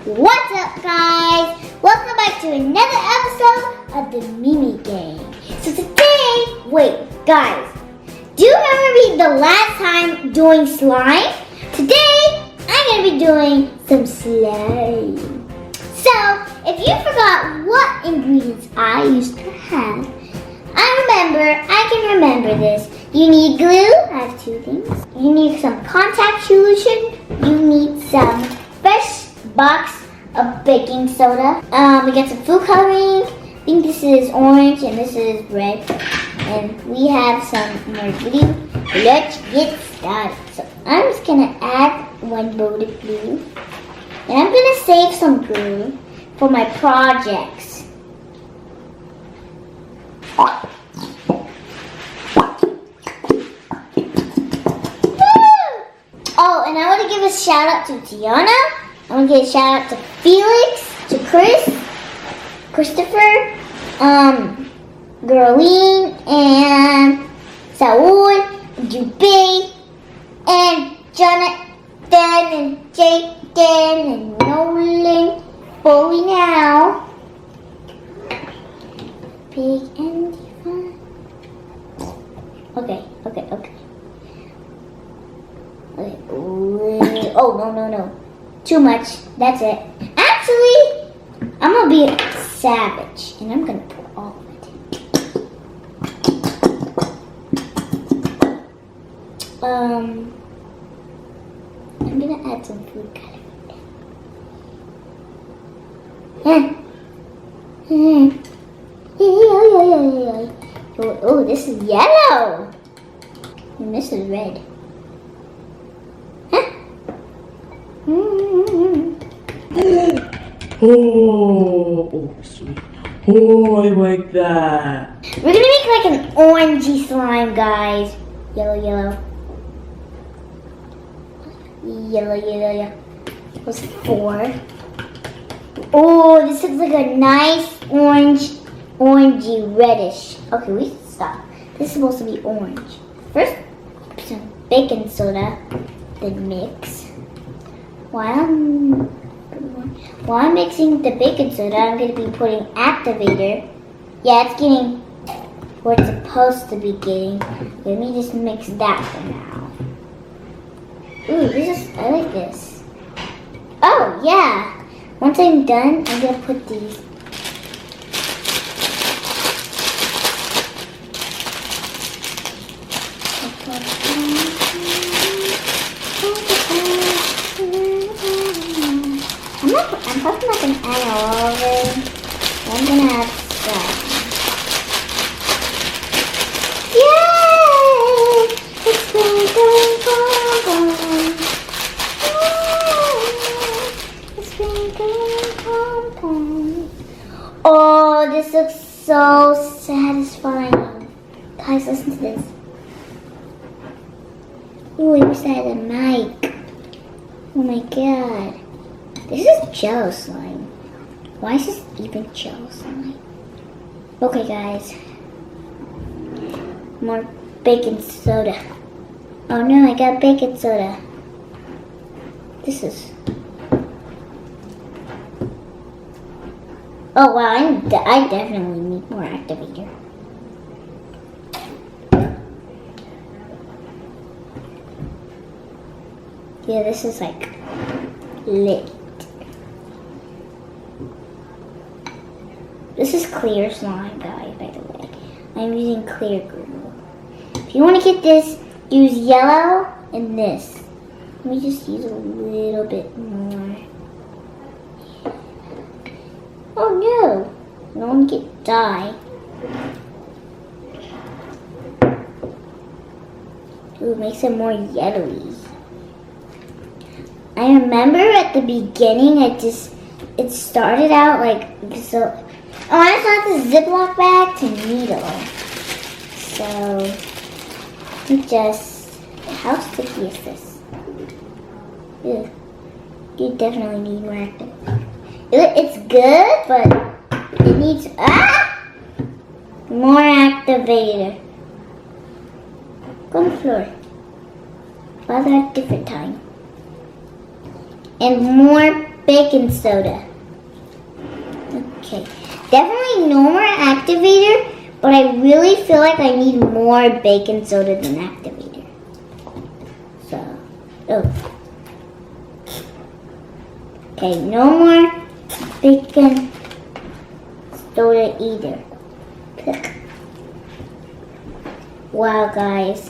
What's up, guys? Welcome back to another episode of the Mimi Gang. So today, wait, guys, do you remember me the last time doing slime? Today, I'm going to be doing some slime. So, if you forgot what ingredients I used to have, I can remember this. You need glue, I have two things. You need some contact solution. You need some fresh box of baking soda. We got some food coloring. I think this is orange and this is red. And we have some more glue. Let's get started. So I'm just gonna add one bowl of glue. And I'm gonna save some glue for my projects. Oh, and I want to give a shout out to Tiana. I want to give a shout out to Felix, to Chris, Christopher, Gerline, and Saul, Jubei, and Jonathan, and Jaden, and Nolan, Bowie now. Big and fun. Okay. Oh, no. Too much. That's it. Actually, I'm going to be a savage. And I'm going to put all of it. I'm going to add some food coloring. Oh, this is yellow. And this is red. Oh, sweet. Oh, I like that. We're gonna make like an orangey slime, guys. Yellow. That was 4. Oh, this looks like a nice orangey reddish. Okay, we should stop. This is supposed to be orange. First, put some baking soda, then mix. While I'm mixing the baking soda, I'm going to be putting activator. Yeah, it's getting where it's supposed to be getting. Let me just mix that for now. Ooh, I like this. Oh, yeah. Once I'm done, I'm going to put these. I'm probably not going to add all of it. I'm going to add some. Yay! It's sprinkling pom-pom. It's sprinkling pom-pom. Oh, this looks so satisfying. Guys, listen to this. Ooh, I wish I had a mic. Oh my god. This is Jello slime. Why is this even Jello slime? Okay, guys. More baking soda. Oh no, I got baking soda. This is... Oh wow, I definitely need more activator. Yeah, this is like lit. This is clear slime, guys, by the way. I'm using clear glue. If you want to get this, use yellow and this. Let me just use a little bit more. Oh no! No one get dye. Ooh, makes it more yellowy. I remember at the beginning, it started out like so. Oh, I thought the Ziploc bag to needle. So, how sticky is this? Ew. You definitely need more active. It's good, but it needs, more activator. Go on the floor. Father at a different time. And more baking soda. Okay. Definitely no more activator, but I really feel like I need more baking soda than activator. So, okay, no more baking soda either. Wow, guys.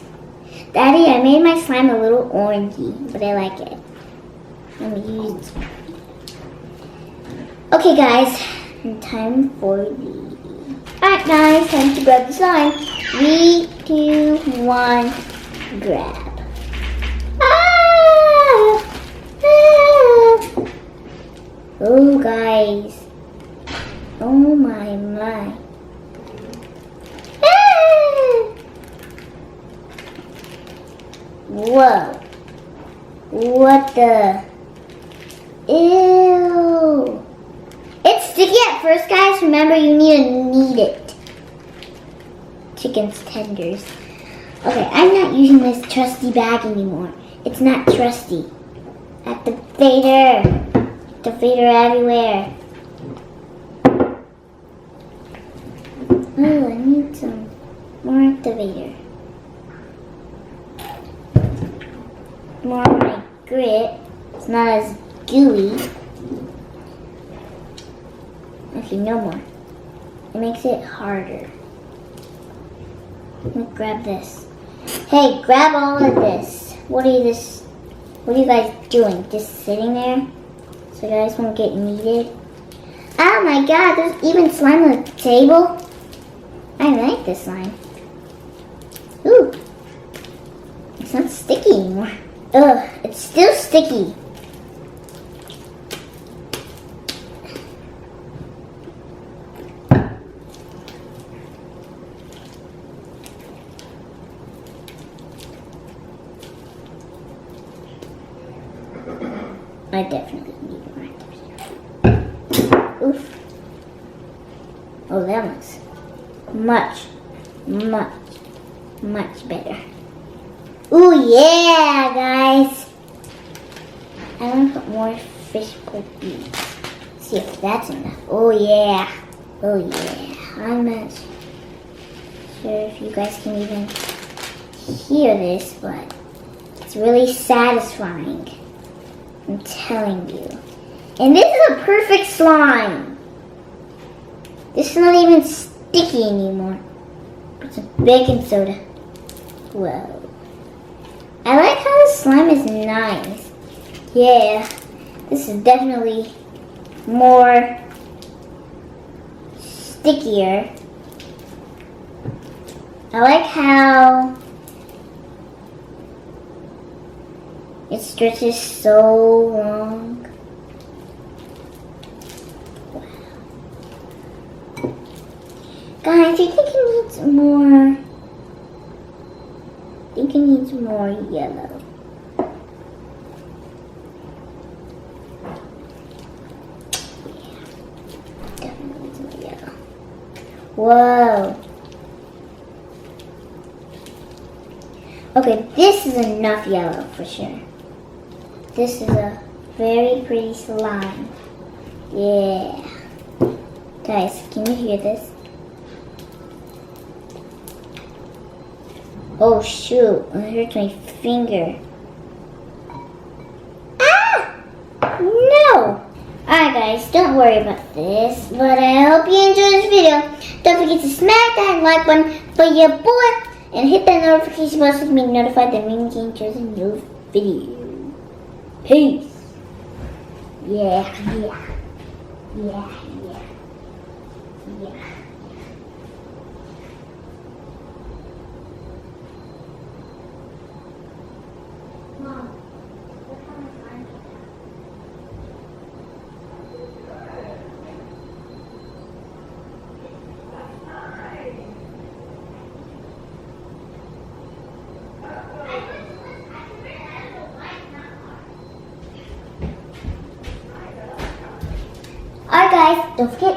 Daddy, I made my slime a little orangey, but I like it. Let me use. Okay, guys, time for the. Alright, guys, time to grab the slime. 3, 2, 1, grab. Ah! Ah! Oh, guys. Oh my. Ah! Whoa. What the? Ew. It's sticky at first, guys. Remember, you need to knead it. Chicken's tenders. Okay, I'm not using this trusty bag anymore. It's not trusty. Activator. Activator everywhere. Oh, I need some more activator. More of my grit. It's not as gooey. Okay, no more. It makes it harder. Let me grab this. Hey, grab all of this. What are you guys doing? Just sitting there? So you guys won't get kneaded? Oh my god, there's even slime on the table. I like this slime. Ooh. It's not sticky anymore. Ugh, it's still sticky. I definitely need more activator. Oof. Oh, that looks much better. Ooh, yeah, guys. I want to put more fish cookies. See if that's enough. Oh, yeah. Oh, yeah. I'm not sure if you guys can even hear this, but it's really satisfying. I'm telling you. And this is a perfect slime. This is not even sticky anymore. It's a baking soda. Whoa. I like how the slime is nice. Yeah. This is definitely more stickier. I like how it stretches so long. Wow. Guys, I think it needs more. I think it needs more yellow. Yeah, definitely needs more yellow. Whoa. Okay, this is enough yellow for sure. This is a very pretty slime. Yeah. Guys, can you hear this? Oh shoot, it hurts my finger. Ah! No! Alright guys, don't worry about this, but I hope you enjoyed this video. Don't forget to smack that like button for your boy and hit that notification bell so you can be notified that Mimi shows a new video. Peace. Yeah. Mom, look how my slime came out. Alright guys, don't forget